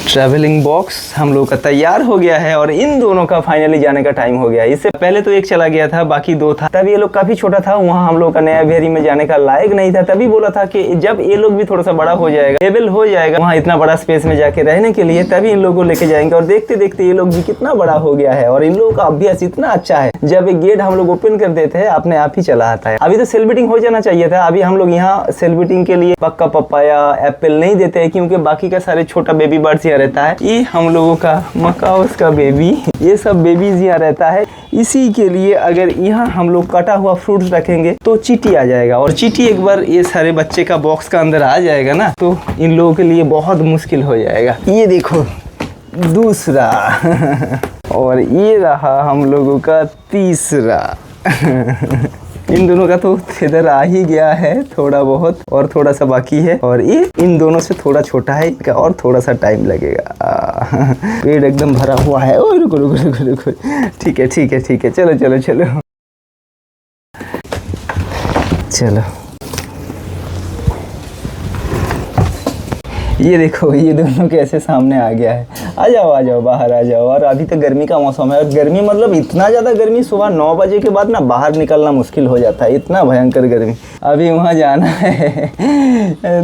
Travelling box हम लोग का तैयार हो गया है और इन दोनों का फाइनली जाने का टाइम हो गया है। इससे पहले तो एक चला गया था, बाकी दो था। तभी ये लोग काफी छोटा था, वहाँ हम लोग का नया वेरी में जाने का लायक नहीं था। तभी बोला था कि जब ये लोग भी थोड़ा सा बड़ा हो जाएगा, एबल हो जाएगा वहाँ इतना बड़ा स्पेस में जाके रहने के लिए, तभी इन लोगों को लेके जाएंगे। और देखते देखते ये लोग भी कितना बड़ा हो गया है और इन लोगों का अभ्यास इतना अच्छा है। जब एक गेट हम लोग ओपन कर देते हैं अपने आप ही चला आता है। अभी तो सेलिब्रेटिंग हो जाना चाहिए था। अभी हम लोग यहाँ सेलिब्रेटिंग के लिए पक्का पपाया एप्पल नहीं देते हैं, क्योंकि बाकी का सारे छोटा बेबी बर्ड्स यहाँ रहता है। ये हम लोगों का मकाओस का बेबी, ये सब बेबीज यहाँ रहता है। इसी के लिए अगर यहाँ हम लोग कटा हुआ फ्रूट्स रखेंगे तो चींटी आ जाएगा, और चींटी एक बार ये सारे बच्चे का बॉक्स का अंदर आ जाएगा ना, तो इन लोगों के लिए बहुत मुश्किल हो जाएगा। ये देखो दूसरा और ये रहा हम लोगों का तीसरा। इन दोनों का तो फेदर आ ही गया है थोड़ा बहुत, और थोड़ा सा बाकी है। और ये इन दोनों से थोड़ा छोटा है, इनका और थोड़ा सा टाइम लगेगा। पेड़ एकदम भरा हुआ है। ओ रुको रुको रुको रुको, ठीक है ठीक है ठीक है, चलो चलो चलो चलो। ये देखो ये दोनों कैसे सामने आ गया है। आ जाओ बाहर आ जाओ। और अभी तो गर्मी का मौसम है, और गर्मी मतलब इतना ज़्यादा गर्मी, सुबह 9 बजे के बाद ना बाहर निकलना मुश्किल हो जाता है, इतना भयंकर गर्मी। अभी वहाँ जाना है।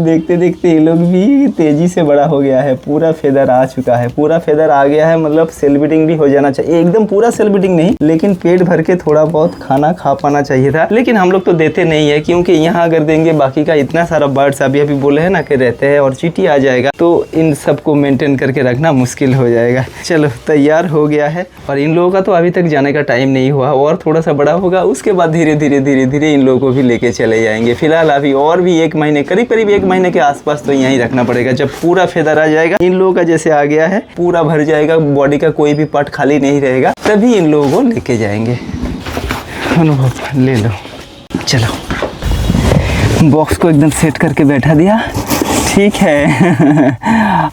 देखते देखते ये लोग भी तेज़ी से बड़ा हो गया है। पूरा फेदर आ चुका है, पूरा फेदर आ गया है, मतलब सेलिब्रेटिंग भी हो जाना चाहिए। एकदम पूरा सेलिब्रेटिंग नहीं, लेकिन पेट भर के थोड़ा बहुत खाना खा पाना चाहिए था। लेकिन हम लोग तो देते नहीं है, क्योंकि यहाँ अगर देंगे बाकी का इतना सारा बर्ड्स अभी बोले है ना कि रहते हैं और चींटी आ जाएगा, तो इन सबको मेंटेन करके रखना मुश्किल हो जाएगा। चलो तैयार हो गया है, और इन लोगों का तो अभी तक जाने का टाइम नहीं हुआ, और थोड़ा सा बड़ा होगा उसके बाद धीरे धीरे इन लोगों को भी लेके चले जाएंगे। फिलहाल अभी और भी 1 महीने, करीब 1 महीने के आसपास तो यहीं रखना पड़ेगा। जब पूरा फेदर आ जाएगा, इन लोगों का जैसे आ गया है, पूरा भर जाएगा, बॉडी का कोई भी पार्ट खाली नहीं रहेगा, तभी इन लोगों को लेके जाएंगे। अनुभव ले लो। चलो बॉक्स को एकदम सेट करके बैठा दिया, ठीक है।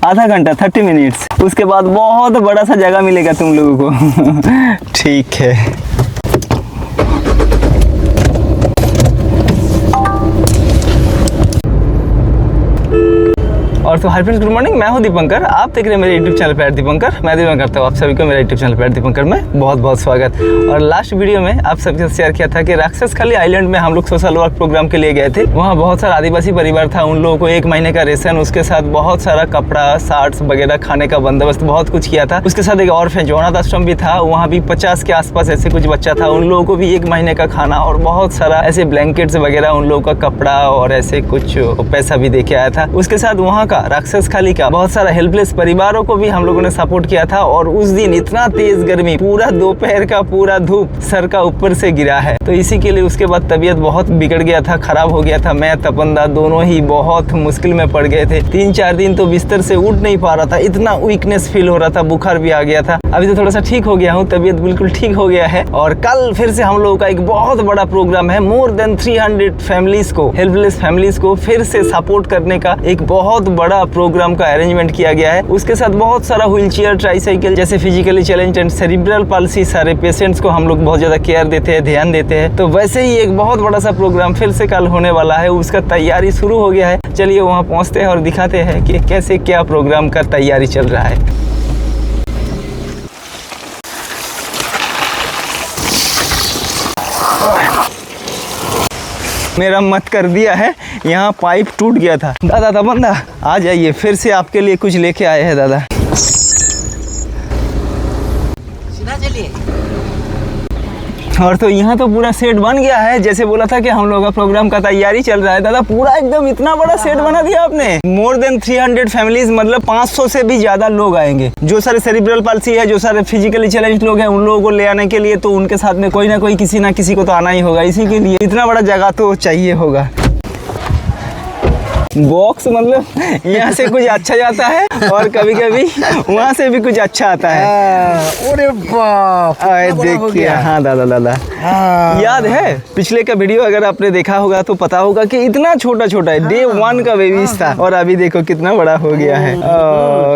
आधा घंटा 30 मिनट्स, उसके बाद बहुत बड़ा सा जगह मिलेगा तुम लोगों को। ठीक है। और तो हाय फ्रेंड्स, गुड मॉर्निंग। मैं हूं दीपंकर, आप देख रहे हैं मेरे YouTube चैनल पे दीपंकर। मैं दीपंकर करता हूँ आप सभी को मेरे YouTube चैनल पे दीपंकर में बहुत बहुत स्वागत। और लास्ट वीडियो में आप सबके साथ शेयर किया था कि राक्षसखाली आइलैंड में हम लोग सोशल वर्क प्रोग्राम के लिए गए थे। वहाँ बहुत सारा आदिवासी परिवार था, उन लोगों को 1 महीने का रेशन, उसके साथ बहुत सारा कपड़ा, शार्ट्स वगैरह, खाने का बंदोबस्त, बहुत कुछ किया था। उसके साथ एक ऑर्फेनेज अनाथ आश्रम भी था, वहाँ भी 50 के आसपास ऐसे कुछ बच्चा था। उन लोगों को भी 1 महीने का खाना और बहुत सारा ऐसे ब्लैंकेट्स वगैरह, उन लोगों का कपड़ा और ऐसे कुछ पैसा भी दे के आया था। उसके साथ वहाँ का राक्षसखाली का बहुत सारा हेल्पलेस परिवारों को भी हम लोगों ने सपोर्ट किया था। और उस दिन इतना तेज गर्मी, पूरा दोपहर का पूरा धूप सर का ऊपर से गिरा है, तो इसी के लिए उसके बाद तबीयत बहुत बिगड़ गया था, खराब हो गया था। मैं तपंदा दोनों ही बहुत मुश्किल में पड़ गए थे। 3-4 दिन तो बिस्तर से उठ नहीं पा रहा था, इतना वीकनेस फील हो रहा था, बुखार भी आ गया था। अभी तो थोड़ा सा ठीक हो गया हूँ, तबीयत बिल्कुल ठीक हो गया है। और कल फिर से हम लोगों का एक बहुत बड़ा प्रोग्राम है। मोर देन 300 फैमिलीज को, हेल्पलेस फैमिलीज को फिर से सपोर्ट करने का एक बहुत बड़ा प्रोग्राम का अरेंजमेंट किया गया है। उसके साथ बहुत सारा व्हील चेयर, ट्राईसाइकिल जैसे physically challenge and cerebral palsy सारे पेशेंट्स को हम लोग बहुत ज्यादा केयर देते हैं, ध्यान देते हैं। तो वैसे ही एक बहुत बड़ा सा प्रोग्राम फिर से कल होने वाला है, उसका तैयारी शुरू हो गया है। चलिए वहाँ पहुँचते हैं और दिखाते हैं कि कैसे क्या प्रोग्राम का तैयारी चल रहा है। मेरा मत कर दिया है, यहाँ पाइप टूट गया था। दादा बंदा आ जाइए, फिर से आपके लिए कुछ लेके आए हैं दादा। सीधा चलिए। और तो यहाँ तो पूरा सेट बन गया है, जैसे बोला था कि हम लोगों का प्रोग्राम का तैयारी चल रहा है। दादा पूरा एकदम इतना बड़ा सेट बना दिया आपने। मोर देन 300 फैमिलीज, मतलब 500 से भी ज्यादा लोग आएंगे। जो सारे सेरिब्रल पाल्सी है, जो सारे फिजिकली चैलेंज लोग हैं, उन लोगों को ले आने के लिए तो उनके साथ में कोई ना कोई, किसी ना किसी को तो आना ही होगा। इसी के लिए इतना बड़ा जगह तो चाहिए होगा। बॉक्स मतलब यहाँ से कुछ अच्छा जाता है और कभी कभी वहाँ से भी कुछ अच्छा आता है। अरे बाप, देखिए। हाँ दादा याद है पिछले का वीडियो अगर आपने देखा होगा तो पता होगा कि इतना छोटा छोटा है। डे 1 का बेबीज था और अभी देखो कितना बड़ा हो गया है।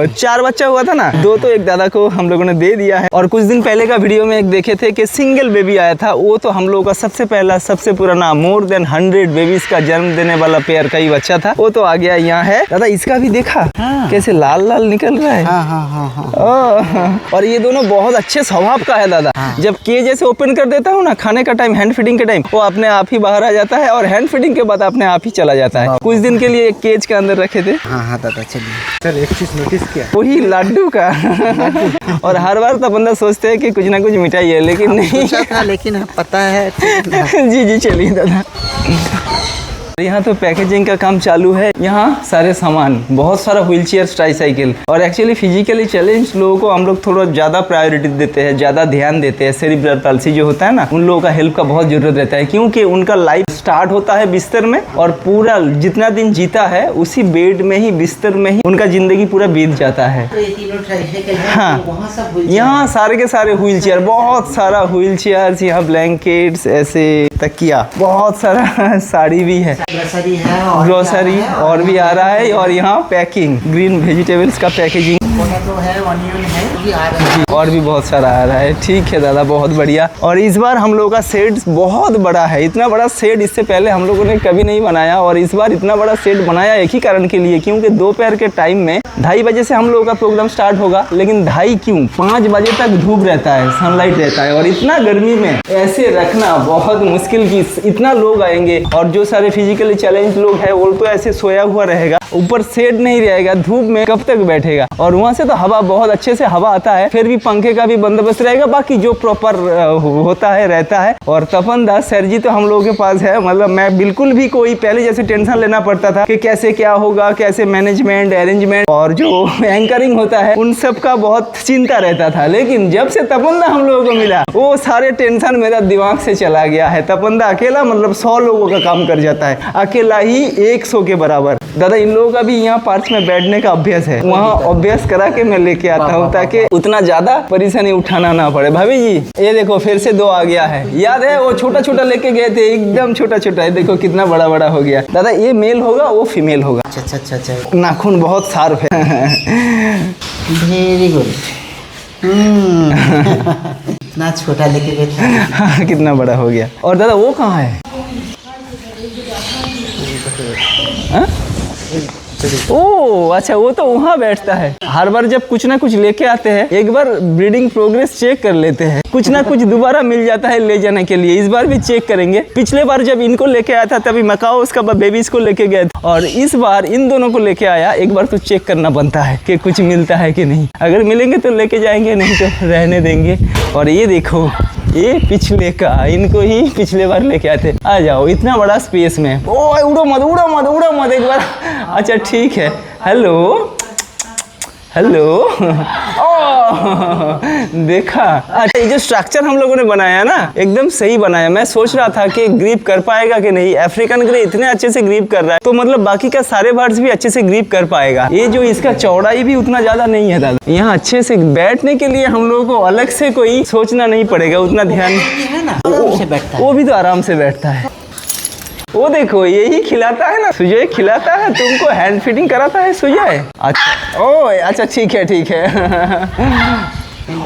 4 बच्चा हुआ था ना, 2 तो एक दादा को हम लोगों ने दे दिया है। और कुछ दिन पहले का वीडियो में एक देखे थे कि सिंगल बेबी आया था, वो तो हम लोगों का सबसे पहला, सबसे पुराना, मोर देन 100 बेबीज का जन्म देने वाला पेयर का ही बच्चा था। वो वो तो आ गया यहाँ है दादा। इसका भी देखा कैसे लाल लाल निकल रहा है। और ये दोनों बहुत अच्छे स्वभाव का है दादा। जब केज जैसे ओपन कर देता हूँ ना खाने का टाइम, हैंड फीडिंग के टाइम, वो अपने आप ही बाहर आ जाता है और हैंड फीडिंग के बाद अपने आप ही चला जाता है। कुछ दिन के लिए एक केज के अंदर रखे थे। हाँ दादा चलिए। सर एक चीज नोटिस किया, वही लड्डू का। और हर बार तो बंदा सोचते है कि कुछ ना कुछ मिठाई है, लेकिन नहीं था, लेकिन पता है। जी जी चलिए दादा। यहाँ तो पैकेजिंग का काम चालू है। यहाँ सारे सामान, बहुत सारा व्हील चेयर, ट्राईसाइकिल। और एक्चुअली फिजिकली चैलेंज लोगों को हम लोग थोड़ा ज़्यादा प्रायोरिटी देते हैं, ज़्यादा ध्यान देते हैं। सेरिब्रल पाल्सी जो होता है ना, उन लोगों का हेल्प का बहुत ज़रूरत रहता है, क्योंकि उनका लाइफ स्टार्ट होता है बिस्तर में और पूरा जितना दिन जीता है उसी बेड में ही, बिस्तर में ही उनका ज़िंदगी पूरा बीत जाता है। हाँ, यहाँ सारे के सारे व्हील चेयर, बहुत सारा व्हील चेयर, यहाँ ब्लैंकेट्स, ऐसे तकिया, बहुत सारा साड़ी भी है, ग्रोसरी और भी आ रहा है। और यहाँ पैकिंग, ग्रीन वेजिटेबल्स का पैकेजिंग है, ऑनियन है, भी आ रहा है। और भी बहुत सारा आ रहा है। ठीक है दादा, बहुत बढ़िया। और इस बार हम लोगों का सेट बहुत बड़ा है। इतना बड़ा सेट इससे पहले हम लोगों ने कभी नहीं बनाया, और इस बार इतना बड़ा सेट बनाया एक ही कारण के लिए, क्योंकि दोपहर के टाइम में 2:30 बजे से हम लोगों का प्रोग्राम स्टार्ट होगा, लेकिन 2:30 क्यों 5 बजे तक धूप रहता है, सनलाइट रहता है। और इतना गर्मी में ऐसे रखना बहुत मुश्किल की, इतना लोग आएंगे और जो सारे फिजिकली चैलेंज लोग हैं वो तो ऐसे सोया हुआ रहेगा, ऊपर शेड नहीं रहेगा, धूप में कब तक बैठेगा। और वहाँ से तो हवा बहुत अच्छे से हवा आता है, फिर भी पंखे का भी बंदोबस्त रहेगा, बाकी जो प्रॉपर होता है रहता है। और तपन दास सर जी तो हम लोगों के पास है, मतलब मैं बिल्कुल भी कोई पहले जैसे टेंशन लेना पड़ता था कि कैसे क्या होगा, कैसे मैनेजमेंट, अरेंजमेंट और जो एंकरिंग होता है उन सब का बहुत चिंता रहता था। लेकिन जब से तपन दा हम लोगों को मिला, वो सारे टेंशन मेरा दिमाग से चला गया है। तपन दा अकेला मतलब 100 लोगों का काम कर जाता है, अकेला ही 100 के बराबर। दादा इन लोगों का भी यहाँ पार्क में बैठने का अभ्यास है, वहाँ अभ्यास करा के मैं लेके आता हूँ ताकि उतना ज्यादा परेशानी उठाना ना पड़े। भाभी जी ये देखो फिर से 2 आ गया है। याद है वो छोटा छोटा लेके गए थे, एकदम छोटा छोटा है, देखो कितना बड़ा बड़ा हो गया। दादा ये मेल होगा, वो फीमेल होगा। अच्छा। नाखून बहुत शार्प है। Very good. इतना छोटा लेके गए थे, कितना बड़ा हो गया। और दादा वो कहाँ है? ओह अच्छा, वो तो वहाँ बैठता है। हर बार जब कुछ ना कुछ लेके आते हैं, एक बार ब्रीडिंग प्रोग्रेस चेक कर लेते हैं, कुछ ना कुछ दोबारा मिल जाता है ले जाने के लिए। इस बार भी चेक करेंगे। पिछले बार जब इनको लेके आया था तभी मकाओ उसका बेबीज को लेके गए, और इस बार इन दोनों को लेके आया। एक बार तो चेक करना बनता है कि कुछ मिलता है कि नहीं, अगर मिलेंगे तो लेके जाएंगे, नहीं तो रहने देंगे। और ये देखो ये पिछले का, इनको ही पिछले बार लेके आए थे। आ जाओ, इतना बड़ा स्पेस में। ओ उड़ो मत उड़ो मत उड़ो मत एक बार। अच्छा ठीक है, हेलो हेलो। देखा। अच्छा ये जो स्ट्रक्चर हम लोगों ने बनाया ना, एकदम सही बनाया। मैं सोच रहा था कि ग्रिप कर पाएगा कि नहीं। अफ्रीकन ग्रे इतने अच्छे से ग्रिप कर रहा है, तो मतलब बाकी का सारे बर्ड्स भी अच्छे से ग्रिप कर पाएगा। ये जो इसका चौड़ाई भी उतना ज्यादा नहीं है दादा। यहाँ अच्छे से बैठने के लिए हम लोगों को अलग से कोई सोचना नहीं पड़ेगा, उतना ध्यान है ना, आराम से बैठता है। वो भी तो आराम से बैठता है। वो देखो यही खिलाता है ना, सुजय खिलाता है, तुमको हैंड फीडिंग कराता है सुजय। अच्छा ओ अच्छा ठीक है।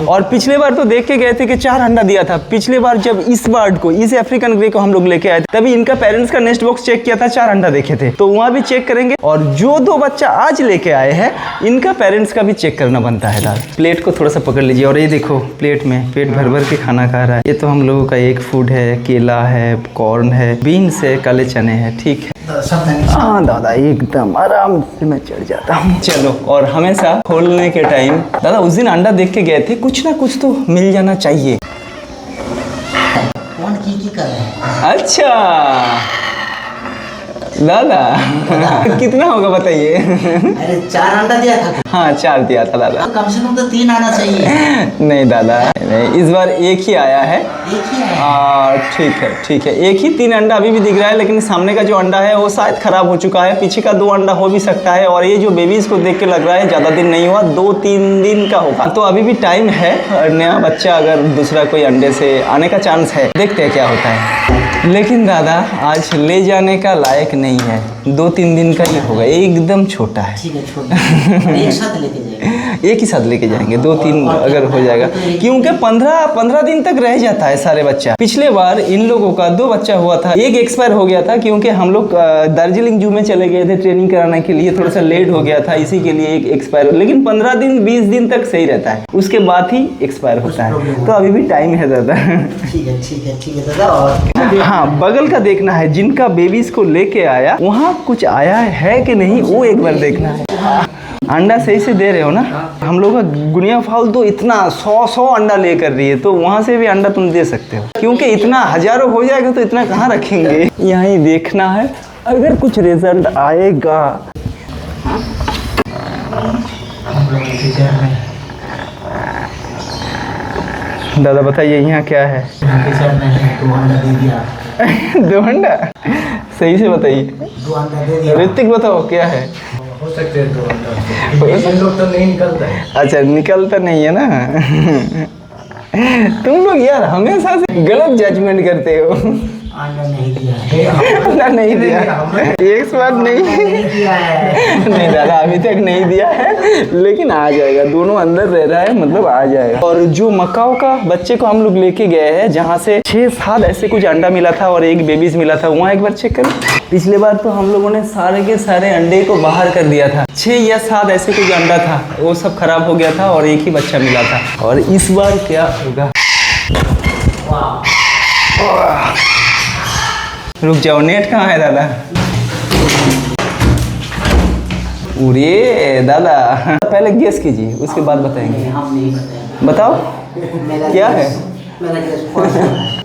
और पिछले बार तो देख के गए थे कि 4 अंडा दिया था। पिछले बार जब इस बर्ड को, इस अफ्रीकन ग्रे को हम लोग लेके आए थे, तभी इनका पेरेंट्स का नेस्ट बॉक्स चेक किया था, 4 अंडा देखे थे, तो वहाँ भी चेक करेंगे। और जो 2 बच्चा आज लेके आए हैं, इनका पेरेंट्स का भी चेक करना बनता है दादा। प्लेट को थोड़ा सा पकड़ लीजिए, और ये देखो प्लेट में पेट भर भर के खाना खा रहा है। ये तो हम लोगों का एक फूड है, केला है, कॉर्न है, बीन्स है, काले चने हैं। ठीक है हाँ दादा, एकदम आराम से मैं चढ़ जाता हूँ। चलो, और हमेशा खोलने के टाइम दादा उस दिन अंडा देख के गए थे, कुछ ना कुछ तो मिल जाना चाहिए। कौन की कर रहे हैं? अच्छा दादा कितना होगा बताइए। अरे 4 अंडा दिया था। हाँ 4 दिया था दादा। कम से कम तो 3 आना चाहिए। नहीं दादा नहीं, इस बार एक ही आया है। एक ही है? ठीक है, एक ही 3 अंडा अभी भी दिख रहा है, लेकिन सामने का जो अंडा है वो शायद खराब हो चुका है। पीछे का 2 अंडा हो भी सकता है। और ये जो बेबीज को देख के लग रहा है ज़्यादा दिन नहीं हुआ, 2-3 दिन का होगा, तो अभी भी टाइम है। और नया बच्चा अगर दूसरा कोई अंडे से आने का चांस है, देखते हैं क्या होता है। लेकिन दादा आज ले जाने का लायक नहीं है, 2-3 दिन का ही होगा, एकदम छोटा है। ठीक है, छोटा एक साथ लेके जाएंगे। एक ही साथ लेके जाएंगे, 2-3 अगर हो जाएगा, क्योंकि 15 दिन तक रह जाता है सारे बच्चा। पिछले बार इन लोगों का 2 बच्चा हुआ था, एक एक्सपायर हो गया था क्योंकि हम लोग दार्जिलिंग जू में चले गए थे ट्रेनिंग कराने के लिए, थोड़ा सा लेट हो गया था, इसी के लिए एक एक्सपायर। लेकिन 15 दिन 20 दिन तक सही रहता है, उसके बाद ही एक्सपायर होता है, तो अभी भी टाइम है दादा। ठीक है दादा। और हाँ, बगल का देखना है, जिनका बेबीज को लेके आया वहाँ कुछ आया है कि नहीं, वो एक बार देखना है। अंडा सही से दे रहे हो ना? हम लोग का गुनिया फाउल तो इतना 100 अंडा लेकर रही है, तो वहाँ से भी अंडा तुम दे सकते हो, क्योंकि इतना हजारों हो जाएगा तो इतना कहाँ रखेंगे। यहीं देखना है, अगर कुछ रिजल्ट आएगा। दादा बताइए यहाँ क्या है? 2 अंडा सही से बताइए। 2 अंडा दे दिया। ऋतिक बताओ क्या है? हो सकते हैं 2 अंडा, लोग तो नहीं निकलता है। अच्छा, निकलता नहीं है ना। तुम लोग यार हमेशा से गलत जजमेंट करते हो। अंडा नहीं दिया है। अंडा नहीं दिया, एक बात नहीं दिया है। नहीं दादा अभी तक नहीं दिया है, लेकिन आ जाएगा। दोनों अंदर रह रहा है, मतलब आ जाएगा। और जो मकाओ का बच्चे को हम लोग लेके गए हैं, जहाँ से 6-7 ऐसे कुछ अंडा मिला था और एक बेबीज मिला था, वहाँ एक बार चेक करें। पिछले बार तो हम लोगों ने सारे के सारे अंडे को बाहर कर दिया था, 6 या 7 ऐसे कुछ अंडा था, वो सब खराब हो गया था और एक ही बच्चा मिला था। और इस बार क्या होगा? रुक जाओ, नेट कहाँ है दादा? उरे दादा, पहले गेस कीजिए, उसके बाद बताएंगे। हम नहीं बताएंगे। बताओ मेरा क्या है? मेरा गेस फर्स्ट है।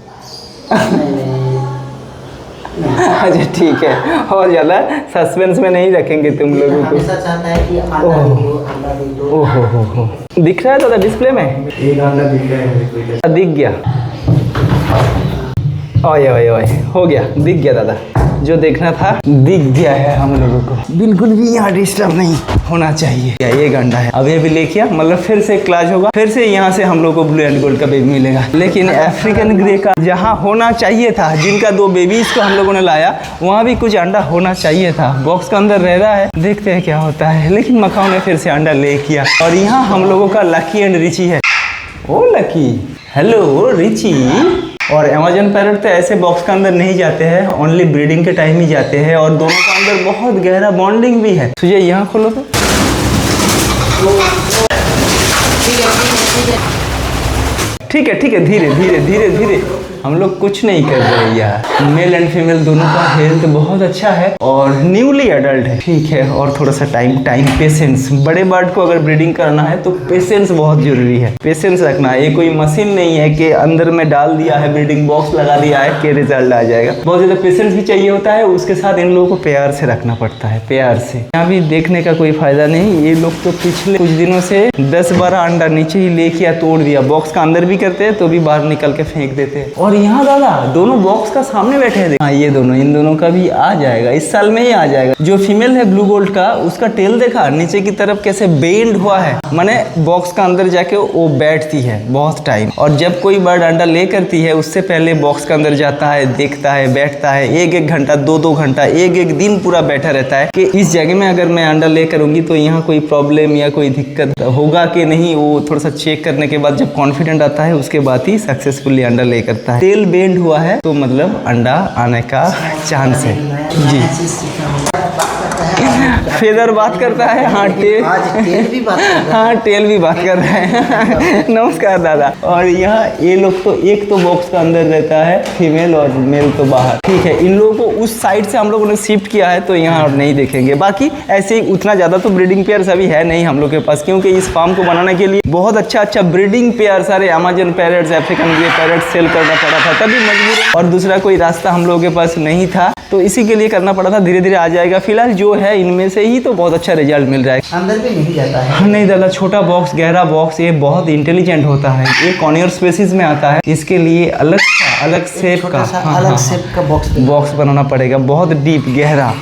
अच्छा ठीक है, और ज़्यादा सस्पेंस में नहीं रखेंगे तुम लोगों को। हमेशा चाहता है कि अंडा दे दो। ओहो हो, दिख रहा है दादा डिस्प्ले में? एक अंडा दिख रहा है, दिख गया। ओए ओए ओए, हो गया, दिख गया दादा, जो देखना था दिख गया है हम लोगों को। बिल्कुल भी यहाँ डिस्टर्ब नहीं होना चाहिए। क्या एक अंडा है, अभी अभी लेके मतलब फिर से क्लास होगा, फिर से यहाँ से हम लोग को ब्लू एंड गोल्ड का बेबी मिलेगा। लेकिन अफ्रीकन ग्रे का जहाँ होना चाहिए था, जिनका 2 बेबीज को हम लोगों ने लाया, वहाँ भी कुछ अंडा होना चाहिए था। बॉक्स का अंदर रह रहा है, देखते हैं क्या होता है। लेकिन मकाओ ने फिर से अंडा ले किया। और यहाँ हम लोगों का लकी एंड रिची है। ओ लकी, हेलो रिची। और अमेजन पैरट तो ऐसे बॉक्स के अंदर नहीं जाते हैं, ओनली ब्रीडिंग के टाइम ही जाते हैं, और दोनों का अंदर बहुत गहरा बॉन्डिंग भी है। तुझे यहाँ खोलो तो ठीक है, धीरे धीरे हम लोग कुछ नहीं कर रहे यार। मेल एंड फीमेल दोनों का हेल्थ बहुत अच्छा है और न्यूली अडल्ट है, ठीक है। और थोड़ा सा टाइम पेशेंस। बड़े बर्ड को अगर ब्रीडिंग करना है तो पेशेंस बहुत जरूरी है, पेशेंस रखना है। ये कोई मशीन नहीं है कि अंदर में डाल दिया है, ब्रीडिंग बॉक्स लगा दिया है कि रिजल्ट आ जाएगा। बहुत ज़्यादा पेशेंस भी चाहिए होता है, उसके साथ इन लोगों को प्यार से रखना पड़ता है, प्यार से। यहाँ भी देखने का कोई फायदा नहीं। ये लोग तो पिछले कुछ दिनों से 10-12 अंडा नीचे ही ले किया, तोड़ दिया। बॉक्स का अंदर भी करते हैं तो भी बाहर निकल के फेंक देते हैं। और यहाँ दादा दोनों बॉक्स का सामने बैठे हैं। हाँ, ये दोनों, इन दोनों का भी आ जाएगा, इस साल में ही आ जाएगा। जो फीमेल है ब्लू गोल्ड का, उसका टेल देखा नीचे की तरफ कैसे बेंड हुआ है, माने बॉक्स का अंदर जाके वो बैठती है बहुत टाइम। और जब कोई बर्ड अंडा ले करती है, उससे पहले बॉक्स के अंदर जाता है, देखता है, बैठता है, 1-1 घंटा 2-2 घंटा 1-1 दिन पूरा बैठा रहता है कि इस जगह में अगर मैं अंडा ले करूंगी तो यहाँ कोई प्रॉब्लम या कोई दिक्कत होगा कि नहीं। वो थोड़ा सा चेक करने के बाद जब कॉन्फिडेंट आता है, उसके बाद ही सक्सेसफुली अंडा ले करता है। टेल बेंड हुआ है तो मतलब अंडा आने का चांस है जी। फेदर बात करता है, हाँ टेल भी बात करता है, हाँ टेल भी बात कर रहा है। नमस्कार दादा। और यहाँ ये लोग तो एक तो बॉक्स का अंदर रहता है फीमेल और मेल तो बाहर, ठीक है। इन लोगों को उस साइड से हम लोगों ने शिफ्ट किया है तो यहाँ और नहीं देखेंगे। बाकी ऐसे ही उतना ज़्यादा तो ब्रीडिंग पेयर्स अभी है नहीं हम लोग के पास, क्योंकि इस फार्म को बनाने के लिए बहुत अच्छा ब्रीडिंग पेयर सारे Amazon parrots, African grey parrots sell करना पड़ा था, तभी मजबूर। और दूसरा कोई रास्ता हम लोगों के पास नहीं था, तो इसी के लिए करना पड़ा था। धीरे धीरे आ जाएगा। फिलहाल जो है इनमें से ही तो बहुत अच्छा रिजल्ट मिल रहा है। अंदर भी नहीं जाता है। नहीं दादा, छोटा बॉक्स, गहरा बॉक्स, ये बहुत इंटेलिजेंट होता है। ये कॉर्नियर स्पेसिस में आता है, इसके लिए अलग शेप का, अलग शेप का बॉक्स बनाना पड़ेगा, बहुत डीप गहरा।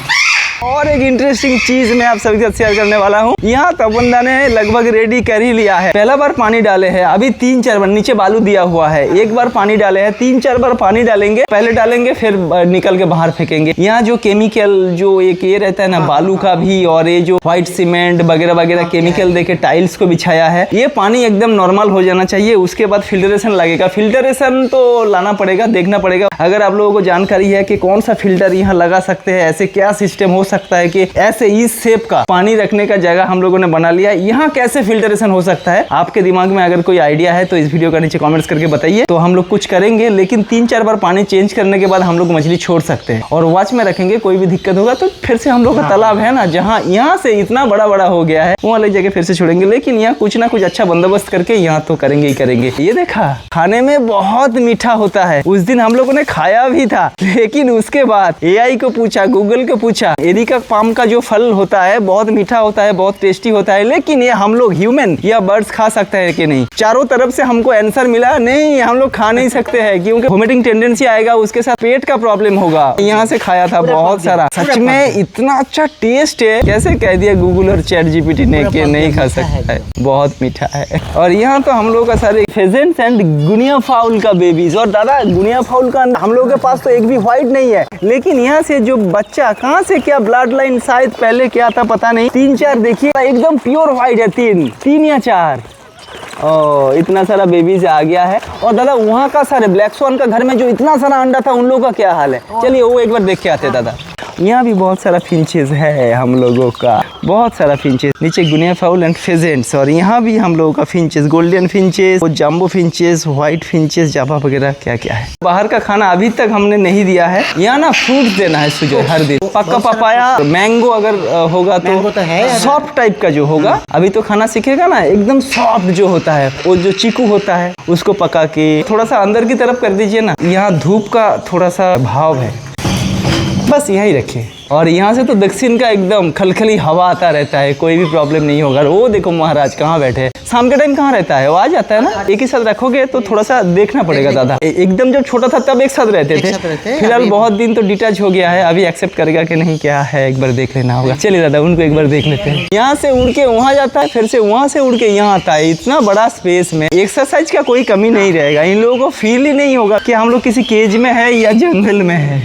और एक इंटरेस्टिंग चीज मैं आप सभी के साथ शेयर करने वाला हूँ। यहाँ तपंदा ने लगभग रेडी कर ही लिया है। पहला बार पानी डाले हैं, अभी 3-4 बार नीचे बालू दिया हुआ है, एक बार पानी डाले हैं, 3-4 बार पानी डालेंगे, पहले डालेंगे फिर निकल के बाहर फेंकेंगे। यहाँ जो केमिकल जो एक ये रहता है ना बालू का भी, और ये जो व्हाइट सीमेंट वगैरह वगैरह केमिकल देके टाइल्स को बिछाया है, ये पानी एकदम नॉर्मल हो जाना चाहिए। उसके बाद फिल्टरेशन लगेगा, फिल्टरेशन तो लाना पड़ेगा, देखना पड़ेगा। अगर आप लोगों को जानकारी है कि कौन सा फिल्टर यहाँ लगा सकते हैं, ऐसे क्या सिस्टम हो सकता है कि ऐसे इस शेप का पानी रखने का जगह हम लोगों ने बना लिया, यहाँ कैसे फिल्टरेशन हो सकता है, आपके दिमाग में अगर कोई आइडिया है तो इस वीडियो का नीचे कमेंट्स करके बताइए। तो हम लोग कुछ करेंगे, लेकिन 3-4 बार पानी चेंज करने के बाद हम लोग मछली छोड़ सकते हैं और वॉच में रखेंगे। कोई भी दिक्कत होगा तो फिर से हम लोग का तालाब है ना, जहाँ यहाँ से इतना बड़ा बड़ा हो गया है, वहाँ ले जाके फिर से छोड़ेंगे। लेकिन यहाँ कुछ ना कुछ अच्छा बंदोबस्त करके यहाँ तो करेंगे ही करेंगे। ये देखा, खाने में बहुत मीठा होता है। उस दिन हम लोगों ने खाया भी था, लेकिन उसके बाद AI को पूछा, गूगल को पूछा, एरिका पाम का जो फल होता है बहुत मीठा होता है, बहुत टेस्टी होता है, लेकिन ये हम लोग ह्यूमन या बर्ड्स खा सकते हैं कि नहीं। चारों तरफ से हमको आंसर मिला, नहीं हम लोग खा नहीं सकते हैं, क्योंकि वोमिटिंग टेंडेंसी आएगा, उसके साथ पेट का प्रॉब्लम होगा। यहाँ से खाया था बहुत सारा, सच में इतना अच्छा टेस्ट है, कैसे कह दिया गूगल और चैट GPT ने कि नहीं खा सकता है, बहुत मीठा है। और यहाँ तो हम लोग का सारे फेजेंट्स एंड गुनिया फाउल का बेबीज। और दादा गुनिया फाउल का हम लोगों के पास तो एक भी व्हाइट नहीं है, लेकिन यहाँ से जो बच्चा कहाँ से क्या ब्लड लाइन शायद पहले क्या था पता नहीं, 3-4 देखिए एकदम प्योर व्हाइट है, 3 या 4। ओ इतना सारा बेबीज आ गया है। और दादा वहाँ का सारे ब्लैक स्वान का घर में जो इतना सारा अंडा था, उन लोगों का क्या हाल है? चलिए वो एक बार देख के आते दादा। यहाँ भी बहुत सारा फिंचेस है हम लोगों का, बहुत सारा फिंचेस, नीचे गुनिया फाउल एंड फेजेंट्स। और यहाँ भी हम लोगों का finches, golden finches, jumbo finches, white finches, Java वगैरह क्या क्या है। बाहर का खाना अभी तक हमने नहीं दिया है। यहाँ ना फ्रूट देना है सुजय हर दिन, पक्का पपाया, मैंगो अगर होगा तो सॉफ्ट टाइप का जो होगा। अभी तो खाना सीखेगा ना, एकदम सॉफ्ट जो होता है, वो जो चीकू होता है उसको पका के थोड़ा सा अंदर की तरफ कर दीजिए ना। यहाँ धूप का थोड़ा सा भाव है, बस यहीं रखिए। और यहाँ से तो दक्षिण का एकदम खलखली हवा आता रहता है, कोई भी प्रॉब्लम नहीं होगा। वो देखो महाराज कहाँ बैठे हैं, शाम के टाइम कहाँ रहता है, वो आ जाता है ना। एक ही साथ रखोगे तो थोड़ा सा देखना पड़ेगा दादा। एकदम जब छोटा था तब एक साथ रहते थे, फिलहाल बहुत दिन तो डिटैच हो गया है, अभी एक्सेप्ट करेगा कि नहीं क्या है एक बार देख लेना होगा। चलिए दादा उनको एक बार देख लेते हैं। यहाँ से उड़ के वहाँ जाता है, फिर से वहाँ से उड़ के यहाँ आता है। इतना बड़ा स्पेस में एक्सरसाइज का कोई कमी नहीं रहेगा, इन लोगों को फील ही नहीं होगा कि हम लोग किसी केज में है या जंगल में है।